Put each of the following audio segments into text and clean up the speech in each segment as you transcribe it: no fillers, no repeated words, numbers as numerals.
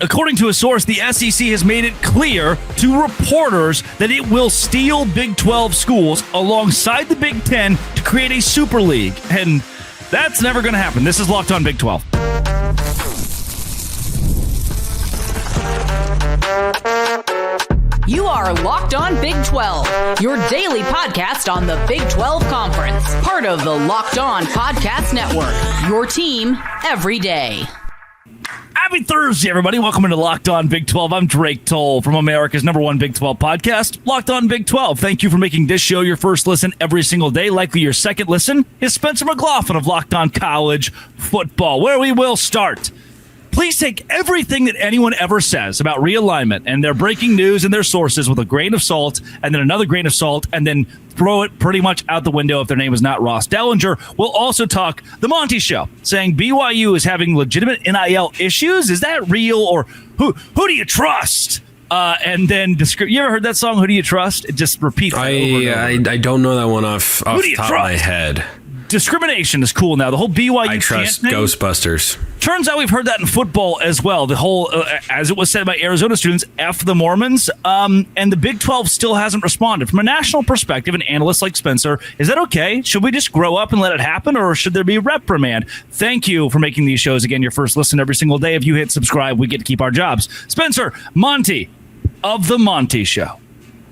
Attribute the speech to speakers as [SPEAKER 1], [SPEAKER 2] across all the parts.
[SPEAKER 1] According to a source, the SEC has made it clear to reporters that it will steal Big 12 schools alongside the Big 10 to create a super league. And that's never going to happen. This is Locked On Big 12.
[SPEAKER 2] You are Locked On Big 12, your daily podcast on the Big 12 Conference. Part of the Locked On Podcast Network, your team every day.
[SPEAKER 1] Happy Thursday, everybody. Welcome into Locked On Big 12. I'm Drake Toll from America's #1 Big 12 podcast, Locked On Big 12. Thank you for making this show your first listen every single day. Likely your second listen is Spencer McLaughlin of Locked On College Football, where we will start. Please take everything that anyone ever says about realignment and their breaking news and their sources with a grain of salt, and then another grain of salt, and then throw it pretty much out the window if their name is not Ross Dellinger. We'll also talk The Monty Show, saying BYU is having legitimate NIL issues. Is that real, or who do you trust? And then you ever heard that song, Who Do You Trust? It just repeats over and over.
[SPEAKER 3] I don't know that one off the top of my head.
[SPEAKER 1] Discrimination is cool now. The whole BYU
[SPEAKER 3] I trust Ghostbusters.
[SPEAKER 1] Turns out we've heard that in football as well. The whole, as it was said by Arizona students, F the Mormons. And the Big 12 still hasn't responded. From a national perspective, an analyst like Spencer, is that okay? Should we just grow up and let it happen, or should there be reprimand? Thank you for making these shows, again, your first listen every single day. If you hit subscribe, we get to keep our jobs. Spencer, Monty of The Monty Show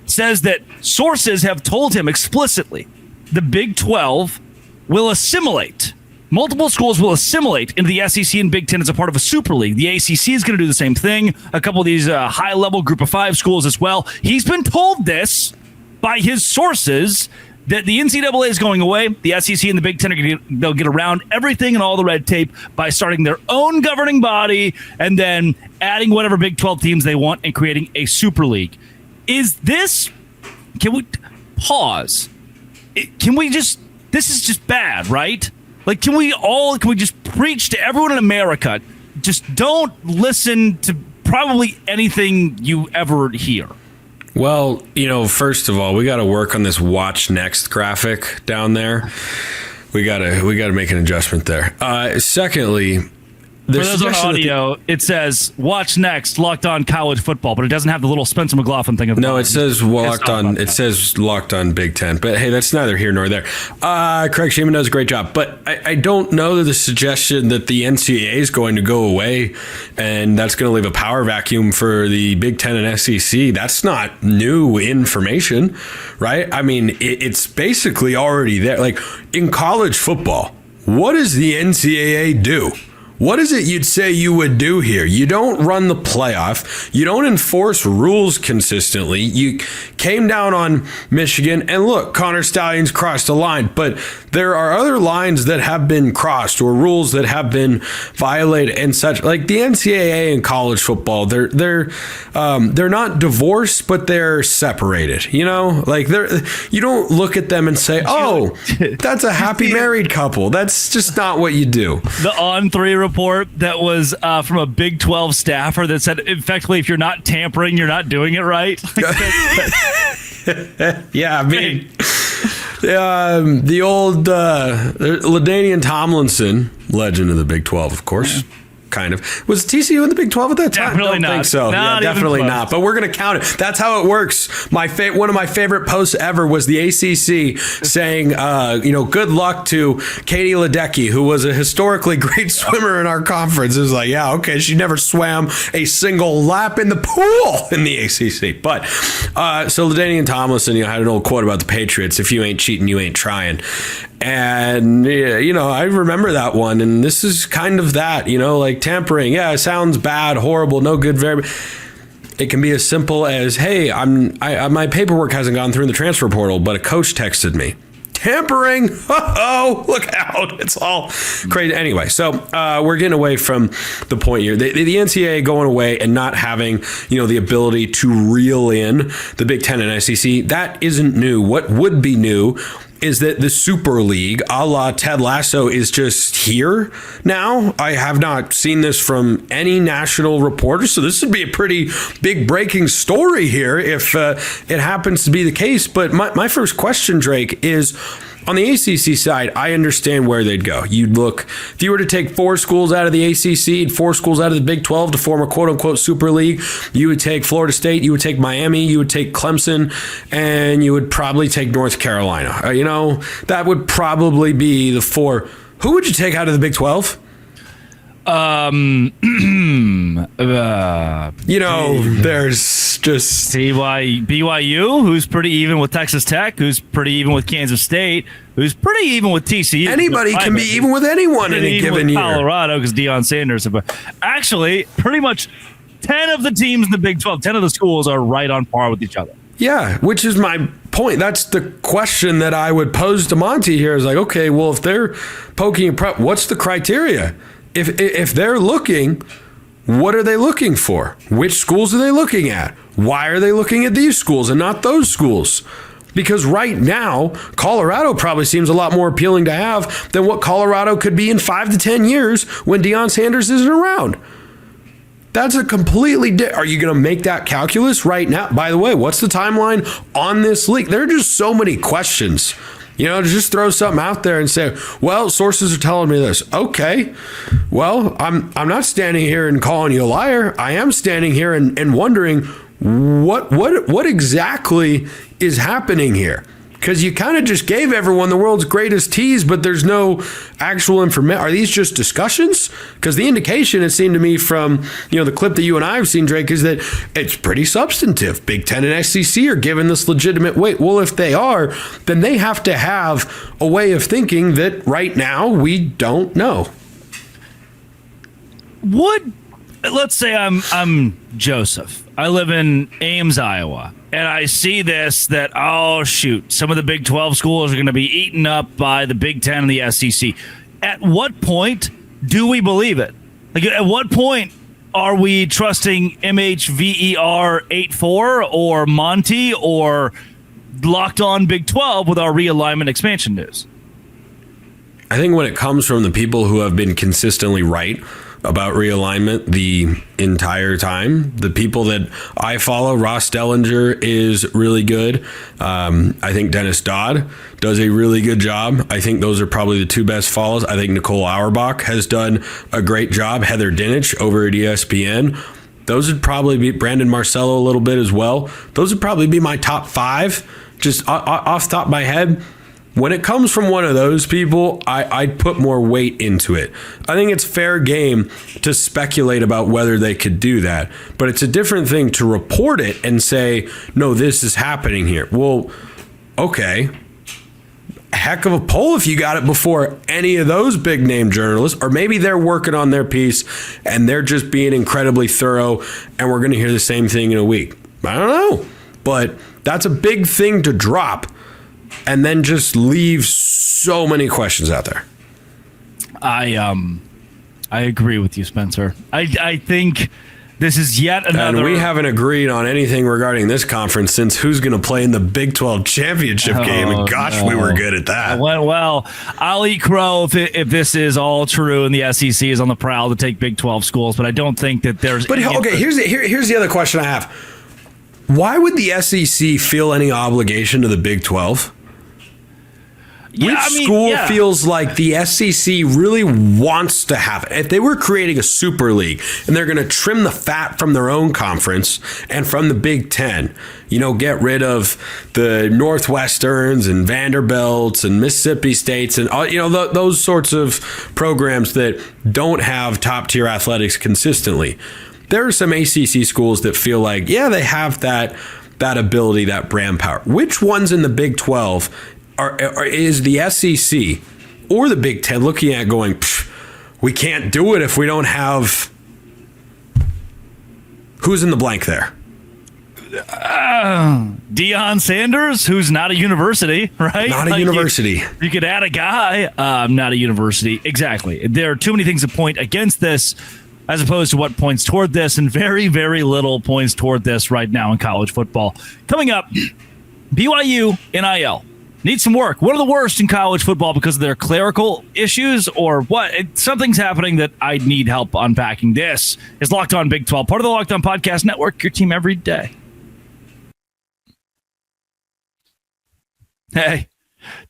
[SPEAKER 1] says that sources have told him explicitly the Big 12 will assimilate. Multiple schools will assimilate into the SEC and Big Ten as a part of a super league. The ACC is going to do the same thing. A couple of these high-level Group of 5 schools as well. He's been told this by his sources that the NCAA is going away. The SEC and the Big Ten they'll get around everything and all the red tape by starting their own governing body and then adding whatever Big 12 teams they want and creating a super league. Is this? Can we pause? This is just bad, right? Like, can we just preach to everyone in America? Just don't listen to probably anything you ever hear.
[SPEAKER 3] Well, first of all, we got to work on this watch next graphic down there. We got to make an adjustment there. Secondly,
[SPEAKER 1] for those on audio, it says "Watch next, Locked On College Football," but it doesn't have the little Spencer McLaughlin thing.
[SPEAKER 3] No, it says Locked On. It says Locked On Big Ten. But hey, that's neither here nor there. Craig Shaman does a great job, but I don't know that the suggestion that the NCAA is going to go away and that's going to leave a power vacuum for the Big Ten and SEC. That's not new information, right? I mean, it's basically already there. Like in college football, what does the NCAA do? What is it you'd say you would do here? You don't run the playoff. You don't enforce rules consistently. You came down on Michigan, and look, Connor Stallions crossed a line, but there are other lines that have been crossed or rules that have been violated and such. Like the NCAA in college football, they're not divorced, but they're separated. Like you don't look at them and say, "Oh, that's a happy married couple." That's just not what you do.
[SPEAKER 1] The On3 report that was from a Big 12 staffer that said, effectively, if you're not tampering, you're not doing it right.
[SPEAKER 3] Yeah, I mean, the old LaDainian Tomlinson, legend of the Big 12, of course. Kind of. Was TCU in the Big 12 at that time?
[SPEAKER 1] Definitely
[SPEAKER 3] I don't think so.
[SPEAKER 1] Not
[SPEAKER 3] definitely not. But we're going to count it. That's how it works. One of my favorite posts ever was the ACC saying, good luck to Katie Ledecky, who was a historically great swimmer in our conference. It was like, yeah, okay, she never swam a single lap in the pool in the ACC. But so LaDainian Tomlinson, had an old quote about the Patriots: "If you ain't cheating, you ain't trying." And, I remember that one. And this is kind of that, like tampering. Yeah, it sounds bad, horrible, no good. It can be as simple as, hey, my paperwork hasn't gone through in the transfer portal, but a coach texted me. Tampering. Oh, look out. It's all crazy. Anyway, so we're getting away from the point here. The NCAA going away and not having, the ability to reel in the Big Ten and SEC, that isn't new. What would be new is that the Super League, a la Ted Lasso, is just here now. I have not seen this from any national reporter, so this would be a pretty big breaking story here if it happens to be the case. But my first question, Drake, is On the ACC side, I understand where they'd go. You'd look, if you were to take 4 schools out of the ACC and 4 schools out of the Big 12 to form a quote-unquote Super League, you would take Florida State, you would take Miami, you would take Clemson, and you would probably take North Carolina. That would probably be the 4. Who would you take out of the Big 12? There's just
[SPEAKER 1] BYU, who's pretty even with Texas Tech, who's pretty even with Kansas State, who's pretty even with TCU.
[SPEAKER 3] Anybody can be even with anyone in a given year.
[SPEAKER 1] Colorado, because Deion Sanders. But actually, pretty much 10 of the teams in the Big 12, 10 of the schools are right on par with each other.
[SPEAKER 3] Yeah, which is my point. That's the question that I would pose to Monty here is like, okay, well, if they're poking prep, what's the criteria? If they're looking, what are they looking for? Which schools are they looking at? Why are they looking at these schools and not those schools? Because right now, Colorado probably seems a lot more appealing to have than what Colorado could be in 5 to 10 years when Deion Sanders isn't around. That's a completely are you going to make that calculus right now? By the way, what's the timeline on this league? There are just so many questions. To just throw something out there and say, well, sources are telling me this. Okay, well, I'm not standing here and calling you a liar. I am standing here and wondering what exactly is happening here. Because you kind of just gave everyone the world's greatest tease, but there's no actual information. Are these just discussions? Because the indication, it seemed to me from the clip that you and I have seen, Drake, is that it's pretty substantive. Big Ten and SEC are given this legitimate weight. Well, if they are, then they have to have a way of thinking that right now we don't know.
[SPEAKER 1] Let's say I'm Joseph. I live in Ames, Iowa. And I see that, oh, shoot, some of the Big 12 schools are going to be eaten up by the Big 10 and the SEC. At what point do we believe it? Like, at what point are we trusting MHVER 84 or Monty or Locked On Big 12 with our realignment expansion news?
[SPEAKER 3] I think when it comes from the people who have been consistently right about realignment the entire time, the people that I follow, Ross Dellinger is really good. I think Dennis Dodd does a really good job. I think those are probably the 2 best follows. I think Nicole Auerbach has done a great job. Heather Dinich over at ESPN. Those would probably be Brandon Marcello a little bit as well. Those would probably be my top 5, just off the top of my head. When it comes from one of those people, I'd put more weight into it. I think it's fair game to speculate about whether they could do that. But it's a different thing to report it and say, no, this is happening here. Well, okay. Heck of a poll if you got it before any of those big name journalists, or maybe they're working on their piece and they're just being incredibly thorough and we're going to hear the same thing in a week. I don't know. But that's a big thing to drop and then just leave so many questions out there.
[SPEAKER 1] I agree with you, Spencer. I think this is yet another...
[SPEAKER 3] And we haven't agreed on anything regarding this conference since who's going to play in the Big 12 championship game. And gosh, we were good at that.
[SPEAKER 1] It went well. I'll eat crow if this is all true and the SEC is on the prowl to take Big 12 schools, but I don't think that there's...
[SPEAKER 3] But okay, here's the other question I have. Why would the SEC feel any obligation to the Big 12? Which school feels like the SEC really wants to have it? If they were creating a super league and they're going to trim the fat from their own conference and from the Big Ten, get rid of the Northwesterns and Vanderbilts and Mississippi States and those sorts of programs that don't have top tier athletics consistently. There are some ACC schools that feel like, they have that ability, that brand power. Which ones in the Big 12 is the SEC or the Big Ten looking at going, we can't do it if we don't have... Who's in the blank there?
[SPEAKER 1] Deion Sanders, who's not a university, right?
[SPEAKER 3] Not a university.
[SPEAKER 1] You could add a guy, not a university. Exactly. There are too many things that point against this as opposed to what points toward this, and very, very little points toward this right now in college football. Coming up, BYU NIL. Need some work. What are the worst in college football because of their clerical issues or what? Something's happening that I need help unpacking. This is Locked On Big 12, part of the Locked On Podcast Network, your team every day. Hey,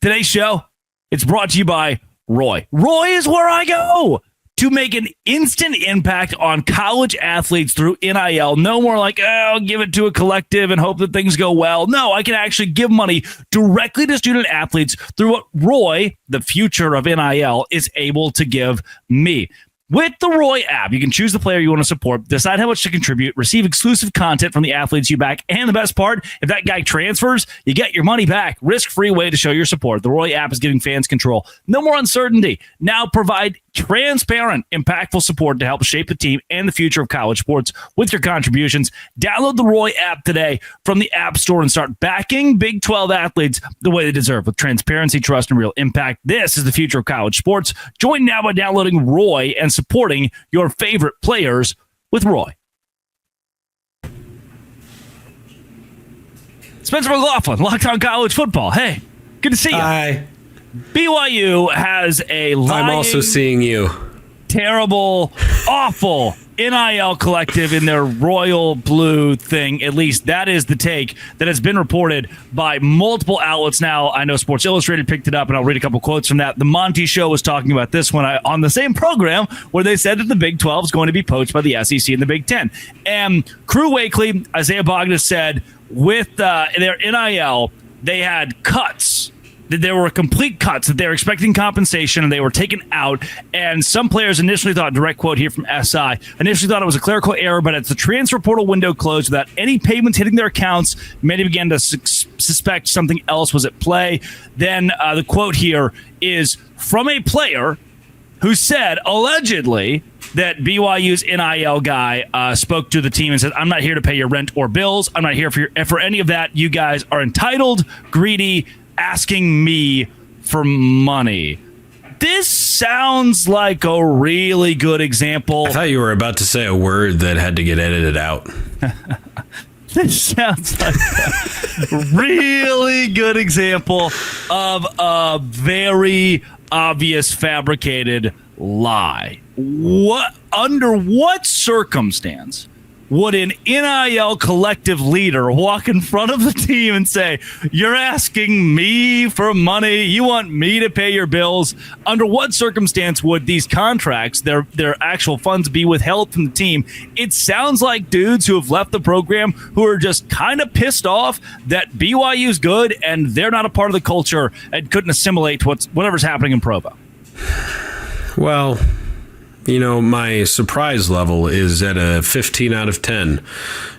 [SPEAKER 1] Today's show, it's brought to you by Roy. Roy is where I go to make an instant impact on college athletes through NIL. No more like, oh, give it to a collective and hope that things go well. No, I can actually give money directly to student athletes through what Roy, the future of NIL, is able to give me. With the Roy app, you can choose the player you want to support, decide how much to contribute, receive exclusive content from the athletes you back, and the best part, if that guy transfers, you get your money back. Risk-free way to show your support. The Roy app is giving fans control. No more uncertainty. Now provide transparent, impactful support to help shape the team and the future of college sports with your contributions. Download the Roy app today from the App Store and start backing Big 12 athletes the way they deserve with transparency, trust, and real impact. This is the future of college sports. Join now by downloading Roy and supporting your favorite players with Roy. Spencer McLaughlin, Locked On College Football. Hey, good to see you.
[SPEAKER 3] Hi.
[SPEAKER 1] BYU has a lying,
[SPEAKER 3] I'm also seeing you.
[SPEAKER 1] Terrible, awful NIL collective in their royal blue thing. At least that is the take that has been reported by multiple outlets now. I know Sports Illustrated picked it up, and I'll read a couple quotes from that. The Monty Show was talking about this one on the same program where they said that the Big 12 is going to be poached by the SEC and the Big 10. And Crew Wakely, Isaiah Bogdan said with their NIL, they had cuts. There were complete cuts, that they were expecting compensation and they were taken out. And some players initially thought, direct quote here from SI, initially thought it was a clerical error, but as the transfer portal window closed without any payments hitting their accounts, many began to suspect something else was at play. Then the quote here is from a player who said, allegedly, that BYU's NIL guy spoke to the team and said, I'm not here to pay your rent or bills. I'm not here for any of that. You guys are entitled, greedy, asking me for money. This sounds like a really good example.
[SPEAKER 3] I thought you were about to say a word that had to get edited out.
[SPEAKER 1] This sounds like a really good example of a very obvious fabricated lie. Under what circumstance would an NIL collective leader walk in front of the team and say, you're asking me for money, you want me to pay your bills? Under what circumstance would these contracts, their actual funds, be withheld from the team? It sounds like dudes who have left the program who are just kind of pissed off that BYU's good and they're not a part of the culture and couldn't assimilate to whatever's happening in Provo.
[SPEAKER 3] Well, you know, my surprise level is at a 15 out of 10,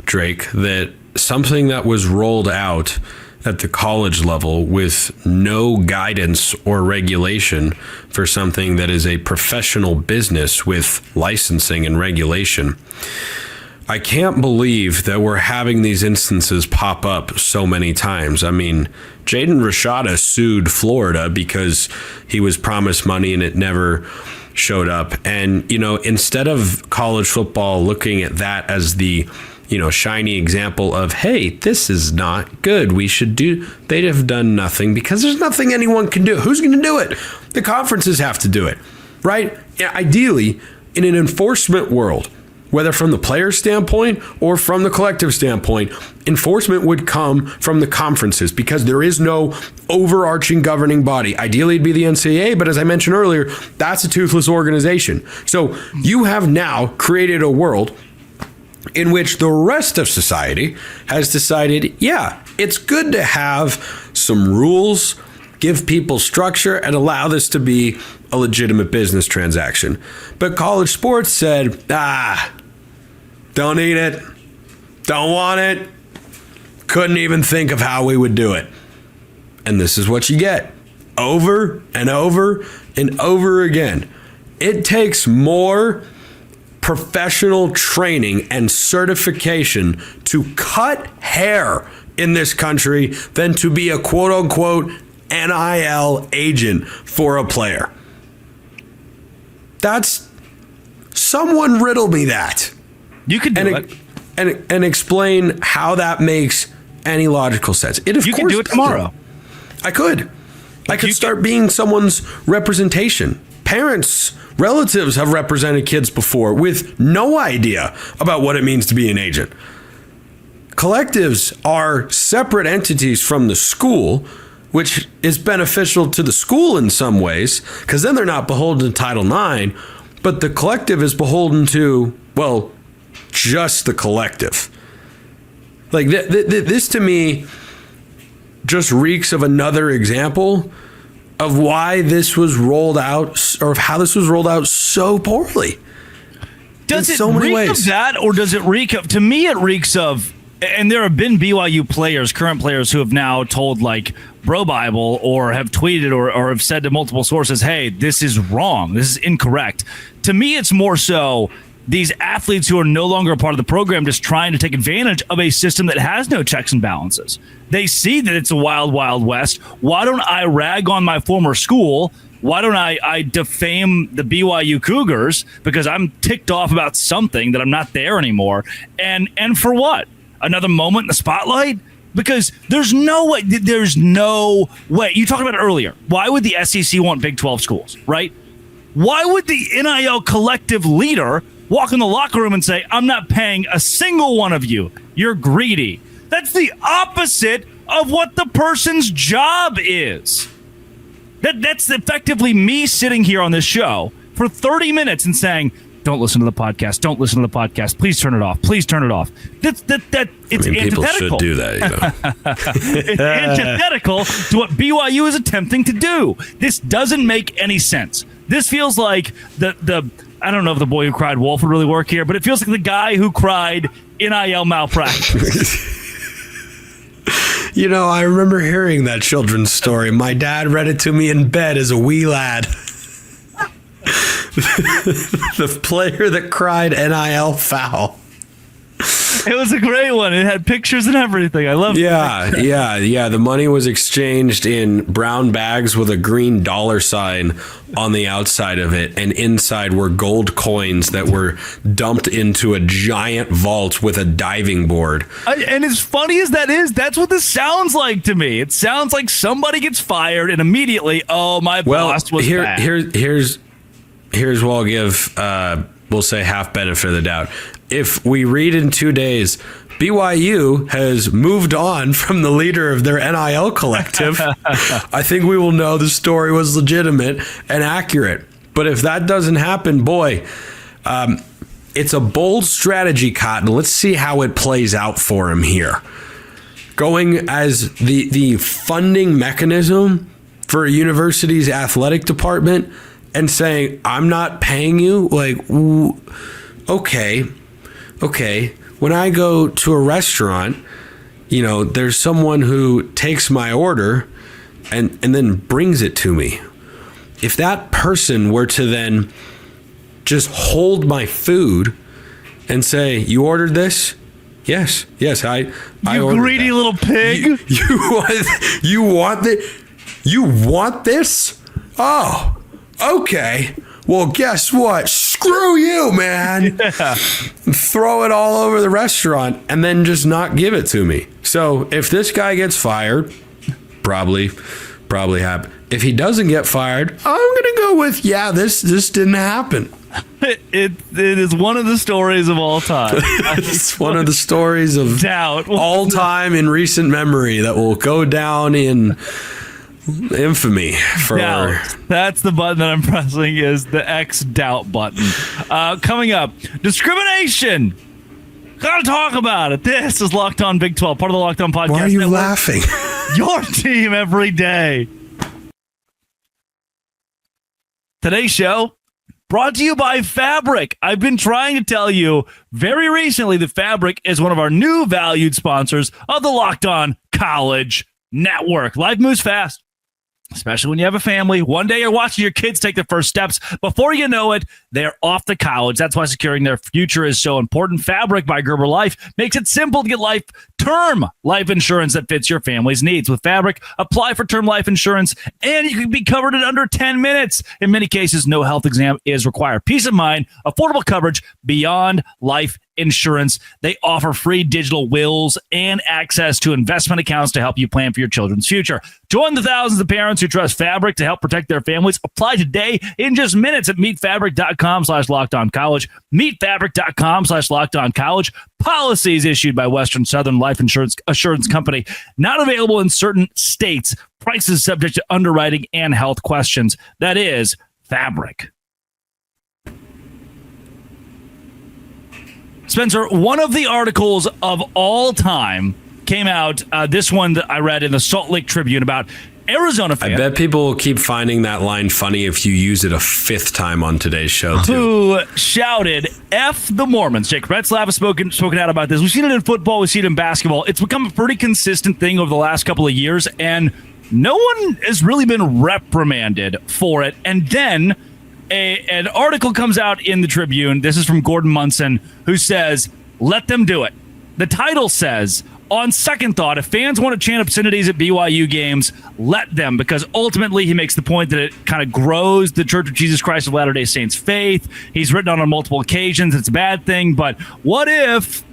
[SPEAKER 3] Drake, that something that was rolled out at the college level with no guidance or regulation for something that is a professional business with licensing and regulation. I can't believe that we're having these instances pop up so many times. I mean, Jaden Rashada sued Florida because he was promised money and it never showed up. And, you know, instead of college football looking at that as the, you know, shiny example of, hey, this is not good, we should do, they'd have done nothing because there's nothing anyone can do. Who's going to do it? The conferences have to do it, right? Yeah, ideally, in an enforcement world, whether from the player standpoint or from the collective standpoint, enforcement would come from the conferences because there is no overarching governing body. Ideally, it'd be the NCAA, but as I mentioned earlier, that's a toothless organization. So you have now created a world in which the rest of society has decided, yeah, it's good to have some rules, give people structure, and allow this to be a legitimate business transaction. But college sports said, don't need it, don't want it, couldn't even think of how we would do it. And this is what you get over and over and over again. It takes more professional training and certification to cut hair in this country than to be a quote-unquote NIL agent for a player. That's, someone riddle me that.
[SPEAKER 1] You could do it.
[SPEAKER 3] And explain how that makes any logical sense.
[SPEAKER 1] You can do it tomorrow.
[SPEAKER 3] I could start being someone's representation. Parents, relatives have represented kids before with no idea about what it means to be an agent. Collectives are separate entities from the school which is beneficial to the school in some ways, because then they're not beholden to Title IX, but the collective is beholden to, well, just the collective. Like this to me just reeks of another example of why this was rolled out, or of how this was rolled out so poorly.
[SPEAKER 1] Does it
[SPEAKER 3] so many
[SPEAKER 1] reek
[SPEAKER 3] ways.
[SPEAKER 1] of that, or does it reek of? To me, it reeks of. And there have been BYU players, current players, who have now told like Bro Bible or have tweeted or have said to multiple sources, "Hey, this is wrong. This is incorrect." To me, it's more so these athletes who are no longer a part of the program just trying to take advantage of a system that has no checks and balances. They see that it's a wild, wild west. Why don't I rag on my former school? Why don't I defame the BYU Cougars because I'm ticked off about something that I'm not there anymore? And for what? Another moment in the spotlight? Because there's no way. There's no way. You talked about it earlier. Why would the SEC want Big 12 schools, right? Why would the NIL collective leader walk in the locker room and say, "I'm not paying a single one of you. You're greedy"? That's the opposite of what the person's job is. That's effectively me sitting here on this show for 30 minutes and saying, "Don't listen to the podcast. Don't listen to the podcast. Please turn it off. Please turn it off." It's
[SPEAKER 3] People
[SPEAKER 1] antithetical.
[SPEAKER 3] should do that, you know.
[SPEAKER 1] It's antithetical to what BYU is attempting to do. This doesn't make any sense. This feels like the I don't know if the boy who cried wolf would really work here, but it feels like the guy who cried NIL malpractice.
[SPEAKER 3] You know, I remember hearing that children's story. My dad read it to me in bed as a wee lad. The player that cried NIL foul.
[SPEAKER 1] It was a great one. It had pictures and everything. I love it.
[SPEAKER 3] Yeah. The money was exchanged in brown bags with a green dollar sign on the outside of it, and inside were gold coins that were dumped into a giant vault with a diving board.
[SPEAKER 1] And as funny as that is, that's what this sounds like to me. It sounds like somebody gets fired and immediately, my boss was bad.
[SPEAKER 3] Here's what I'll give, we'll say half benefit of the doubt. If we read in 2 days, BYU has moved on from the leader of their NIL collective, I think we will know the story was legitimate and accurate. But if that doesn't happen, boy, it's a bold strategy, Cotton. Let's see how it plays out for him here. Going as the funding mechanism for a university's athletic department and saying, "I'm not paying you," like, okay. When I go to a restaurant, you know, there's someone who takes my order and then brings it to me. If that person were to then just hold my food and say, "You ordered this?" Yes, I
[SPEAKER 1] You
[SPEAKER 3] ordered
[SPEAKER 1] greedy
[SPEAKER 3] that.
[SPEAKER 1] little pig.
[SPEAKER 3] You want this? Oh, okay. Well, guess what? Screw you, man. Yeah. Throw it all over the restaurant and then just not give it to me. So if this guy gets fired, probably happen. If he doesn't get fired, I'm going to go with, this didn't happen.
[SPEAKER 1] It is one of the stories of all time.
[SPEAKER 3] It's one of the stories of
[SPEAKER 1] doubt
[SPEAKER 3] all time in recent memory that will go down in infamy for
[SPEAKER 1] doubt. That's the button that I'm pressing, is the X doubt button. Coming up, discrimination. Gotta talk about it. This is Locked On Big 12, part of the Locked On Podcast
[SPEAKER 3] Why are you
[SPEAKER 1] Network.
[SPEAKER 3] laughing?
[SPEAKER 1] Your team every day. Today's show brought to you by Fabric. I've been trying to tell you very recently that Fabric is one of our new valued sponsors of the Locked On College Network. Life moves fast, especially when you have a family. One day you're watching your kids take their first steps. Before you know it, they're off to college. That's why securing their future is so important. Fabric by Gerber Life makes it simple to get term life insurance that fits your family's needs. With Fabric, apply for term life insurance, and you can be covered in under 10 minutes. In many cases, no health exam is required. Peace of mind, affordable coverage beyond life insurance. They offer free digital wills and access to investment accounts to help you plan for your children's future. Join the thousands of parents who trust Fabric to help protect their families. Apply today in just minutes at meetfabric.com/lockedoncollege. Meetfabric.com/lockedoncollege. Policies issued by Western Southern Life life assurance company. Not available in certain states. Prices subject to underwriting and health questions. That is Fabric. Spencer, one of the articles of all time came out, this one that I read in the Salt Lake Tribune about Arizona fan.
[SPEAKER 3] I bet people will keep finding that line funny if you use it a fifth time on today's show, too.
[SPEAKER 1] Who shouted, F the Mormons. Jake Retzlaff has spoken out about this. We've seen it in football. We've seen it in basketball. It's become a pretty consistent thing over the last couple of years, and no one has really been reprimanded for it. And then an article comes out in the Tribune. This is from Gordon Munson, who says, let them do it. The title says, on second thought, if fans want to chant obscenities at BYU games, let them, because ultimately he makes the point that it kind of grows the Church of Jesus Christ of Latter-day Saints faith. He's written on multiple occasions. It's a bad thing, but what if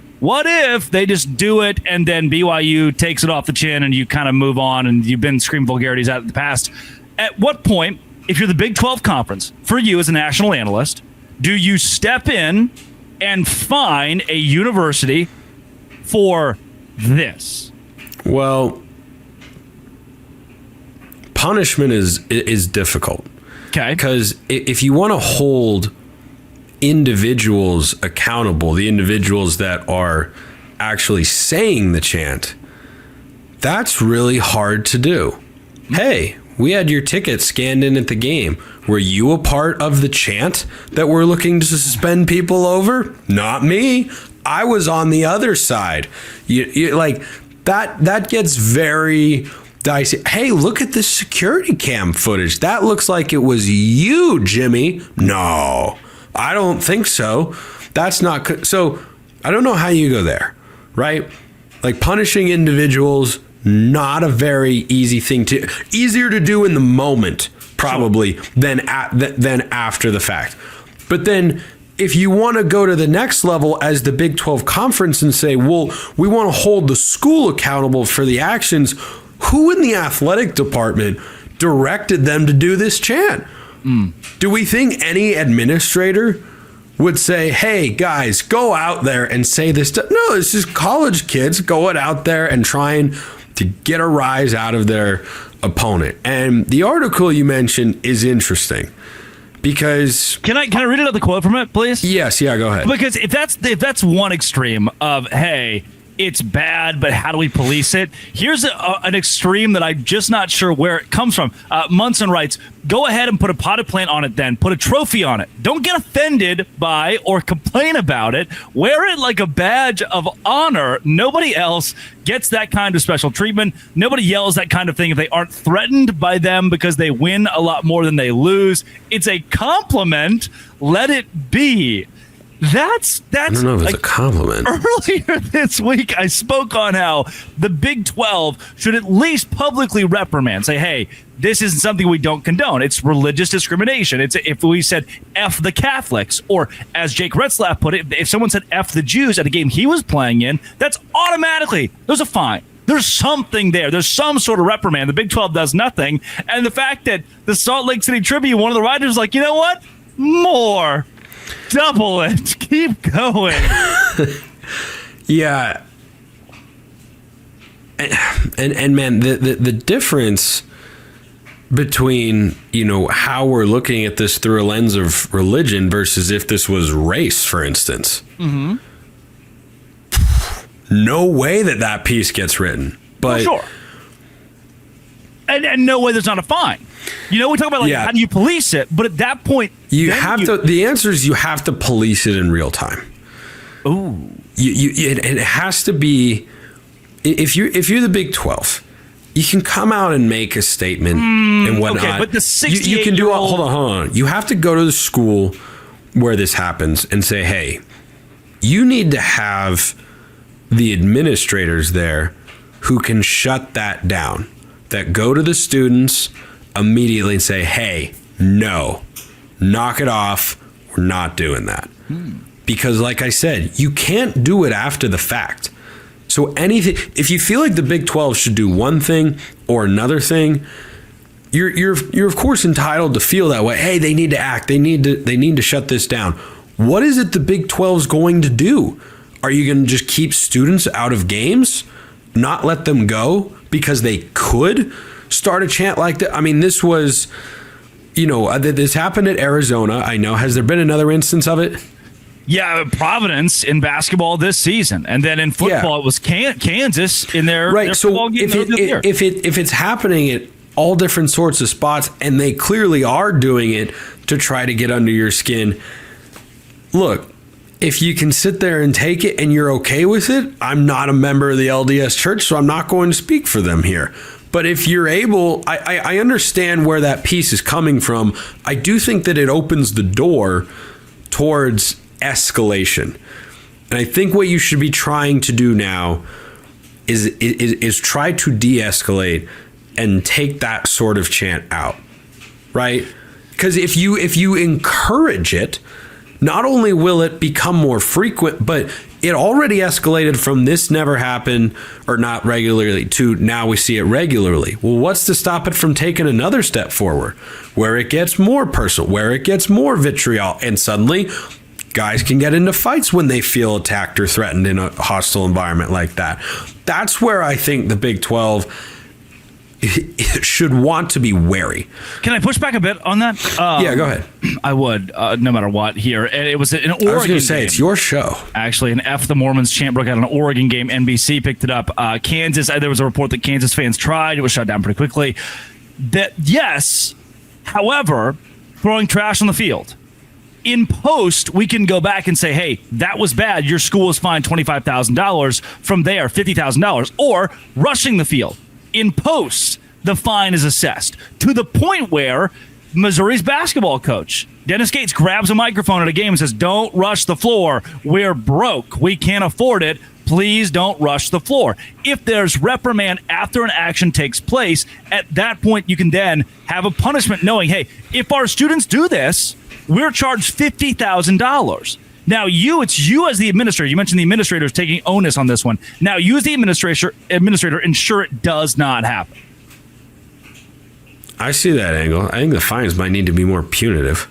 [SPEAKER 1] they just do it and then BYU takes it off the chin and you kind of move on and you've been screaming vulgarities out in the past? At what point, if you're the Big 12 Conference, for you as a national analyst, do you step in and fine a university for this?
[SPEAKER 3] Well, punishment is difficult.
[SPEAKER 1] Okay.
[SPEAKER 3] Because if you want to hold individuals accountable, the individuals that are actually saying the chant, that's really hard to do. Hey, we had your ticket scanned in at the game. Were you a part of the chant that we're looking to suspend people over? Not me. I was on the other side. You like that gets very dicey. Hey, look at this security cam footage. That looks like it was you, Jimmy. No, I don't think so. That's not so. I don't know how you go there, right? Like punishing individuals, not a very easy thing easier to do in the moment, probably, than after the fact. But then if you want to go to the next level as the Big 12 Conference and say, well, we want to hold the school accountable for the actions, who in the athletic department directed them to do this chant? Do we think any administrator would say, hey, guys, go out there and say this? No, it's just college kids going out there and trying to get a rise out of their opponent. And the article you mentioned is interesting. Because
[SPEAKER 1] can I read another quote from it, please?
[SPEAKER 3] Yes, yeah, go ahead.
[SPEAKER 1] Because if that's one extreme of, hey, it's bad, but how do we police it? Here's an extreme that I'm just not sure where it comes from. Munson writes, go ahead and put a potted plant on it then. Put a trophy on it. Don't get offended by or complain about it. Wear it like a badge of honor. Nobody else gets that kind of special treatment. Nobody yells that kind of thing if they aren't threatened by them because they win a lot more than they lose. It's a compliment. Let it be. That's
[SPEAKER 3] I don't know if it's a compliment.
[SPEAKER 1] Earlier this week, I spoke on how the Big 12 should at least publicly reprimand, say, hey, this isn't something we don't condone. It's religious discrimination. It's if we said F the Catholics, or as Jake Retzlaff put it, if someone said F the Jews at a game he was playing in, that's automatically, there's a fine. There's something there. There's some sort of reprimand. The Big 12 does nothing. And the fact that the Salt Lake City Tribune, one of the writers was like, you know what? More. Double it. Keep going.
[SPEAKER 3] Yeah. And man, the difference between, how we're looking at this through a lens of religion versus if this was race, for instance. Mm-hmm. No way that piece gets written. But
[SPEAKER 1] sure. And no way there's not a fine. We talk about how do you police it, but at that point,
[SPEAKER 3] the answer is you have to police it in real time.
[SPEAKER 1] Ooh.
[SPEAKER 3] It has to be, if you're the Big 12, you can come out and make a statement and whatnot.
[SPEAKER 1] Okay, but the 68
[SPEAKER 3] you can do hold on. You have to go to the school where this happens and say, hey, you need to have the administrators there who can shut that down, that go to the students immediately and say, hey, no, knock it off. We're not doing that. Because like I said, you can't do it after the fact. So anything, if you feel like the Big 12 should do one thing or another thing, you're of course entitled to feel that way. Hey, they need to act. They need to shut this down. What is it the Big 12 is going to do? Are you going to just keep students out of games, not let them go because they could start a chant like that? I mean, this was, this happened at Arizona. I know. Has there been another instance of it?
[SPEAKER 1] Yeah, Providence in basketball this season, and then in football it was Kansas in their football game.
[SPEAKER 3] If it's happening at all different sorts of spots, and they clearly are doing it to try to get under your skin, look, if you can sit there and take it and you're okay with it, I'm not a member of the LDS Church, so I'm not going to speak for them here. But if you're able, I understand where that piece is coming from. I do think that it opens the door towards escalation. And I think what you should be trying to do now is try to de-escalate and take that sort of chant out, right? Because if you encourage it, not only will it become more frequent, but it already escalated from this never happened or not regularly to now we see it regularly. Well, what's to stop it from taking another step forward where it gets more personal, where it gets more vitriol, and suddenly guys can get into fights when they feel attacked or threatened in a hostile environment like that. That's where I think the Big 12 should want to be wary.
[SPEAKER 1] Can I push back a bit on that?
[SPEAKER 3] Yeah, go ahead.
[SPEAKER 1] I would, no matter what here. And it was an Oregon
[SPEAKER 3] I was going to say,
[SPEAKER 1] game.
[SPEAKER 3] it's your show.
[SPEAKER 1] Actually, an F the Mormons chant broke out in an Oregon game. NBC picked it up. Kansas, there was a report that Kansas fans tried. It was shut down pretty quickly. Yes, however, throwing trash on the field. In post, we can go back and say, hey, that was bad. Your school was fined $25,000. From there, $50,000. Or rushing the field. In post, the fine is assessed to the point where Missouri's basketball coach, Dennis Gates, grabs a microphone at a game and says, don't rush the floor. We're broke. We can't afford it. Please don't rush the floor. If there's reprimand after an action takes place, at that point, you can then have a punishment knowing, hey, if our students do this, we're charged $50,000. Now, it's you as the administrator. You mentioned the administrator is taking onus on this one. Now, you as the administrator ensure it does not happen.
[SPEAKER 3] I see that angle. I think the fines might need to be more punitive.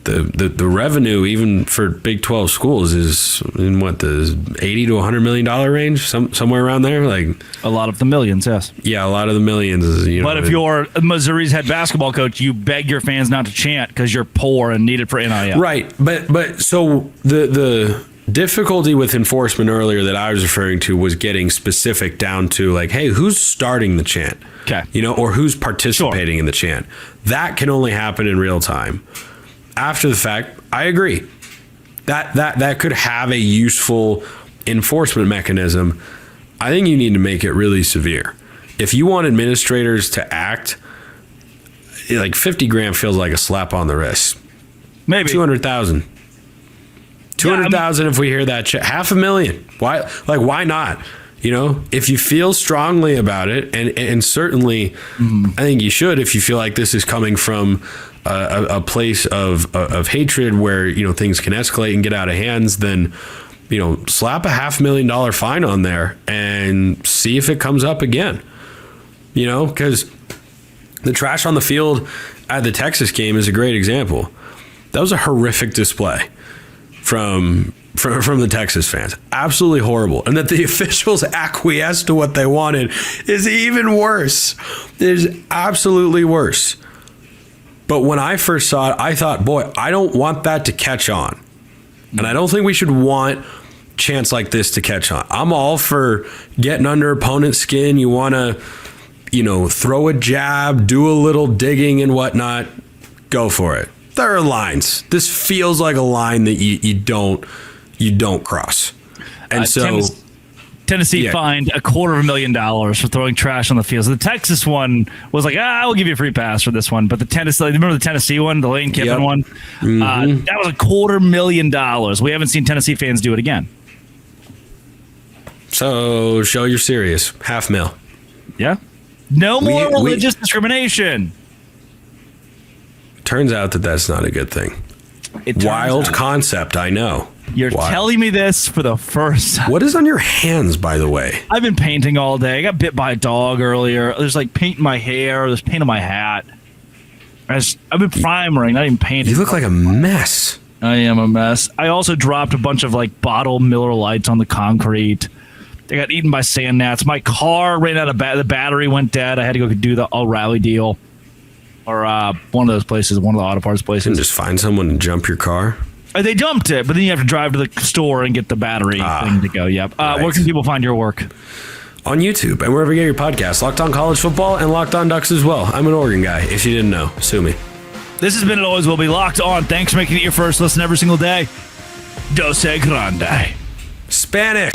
[SPEAKER 3] The revenue, even for Big 12 schools, is in the $80 to $100 million range, somewhere around there. Like
[SPEAKER 1] a lot of the millions, yes.
[SPEAKER 3] Yeah, a lot of the millions.
[SPEAKER 1] But if you're Missouri's head basketball coach, you beg your fans not to chant because you're poor and need it for NIL.
[SPEAKER 3] Right, but so the difficulty with enforcement earlier that I was referring to was getting specific down to like, hey, who's starting the chant?
[SPEAKER 1] Okay,
[SPEAKER 3] or who's participating in the chant. That can only happen in real time. After the fact, I agree. That could have a useful enforcement mechanism. I think you need to make it really severe. If you want administrators to act, like $50,000 feels like a slap on the wrist.
[SPEAKER 1] Maybe
[SPEAKER 3] $200,000. $200,000 if we hear that check. $500,000. Why not? If you feel strongly about it, and certainly, I think you should. If you feel like this is coming from a place of hatred where things can escalate and get out of hands, then slap a $500,000 fine on there and see if it comes up again. Because the trash on the field at the Texas game is a great example. That was a horrific display from the Texas fans. Absolutely horrible. And that the officials acquiesced to what they wanted is even worse. It is absolutely worse. But when I first saw it, I thought, boy, I don't want that to catch on. And I don't think we should want chants like this to catch on. I'm all for getting under opponent's skin. You want to, throw a jab, do a little digging and whatnot. Go for it. There are lines. This feels like a line that you don't cross. And so
[SPEAKER 1] Tennessee fined $250,000 for throwing trash on the field. So the Texas one was like, I'll give you a free pass for this one. But the remember the Tennessee one, the Lane Kiffin one? Mm-hmm. That was $250,000. We haven't seen Tennessee fans do it again.
[SPEAKER 3] So show you're serious. $500,000.
[SPEAKER 1] Yeah. No more religious discrimination.
[SPEAKER 3] Turns out that that's not a good thing. Wild concept, I know.
[SPEAKER 1] You're telling me this for the first time.
[SPEAKER 3] What is on your hands, by the way?
[SPEAKER 1] I've been painting all day. I got bit by a dog earlier. There's paint in my hair. There's paint on my hat. I've been primering, not even painting.
[SPEAKER 3] You look like a mess.
[SPEAKER 1] I am a mess. I also dropped a bunch of like bottled Miller Lights on the concrete. They got eaten by sand gnats. My car ran out of the battery went dead. I had to go do the O'Reilly deal, or one of those places, one of the auto parts places.
[SPEAKER 3] And just find someone and jump your car.
[SPEAKER 1] They dumped it, but then you have to drive to the store and get the battery thing to go. Yep.
[SPEAKER 3] Right.
[SPEAKER 1] Where can people find your work?
[SPEAKER 3] On YouTube and wherever you get your podcasts. Locked On College Football and Locked On Ducks as well. I'm an Oregon guy. If you didn't know, sue me.
[SPEAKER 1] This has been and always will be Locked On. Thanks for making it your first listen every single day. Dose Grande.
[SPEAKER 3] Spanish.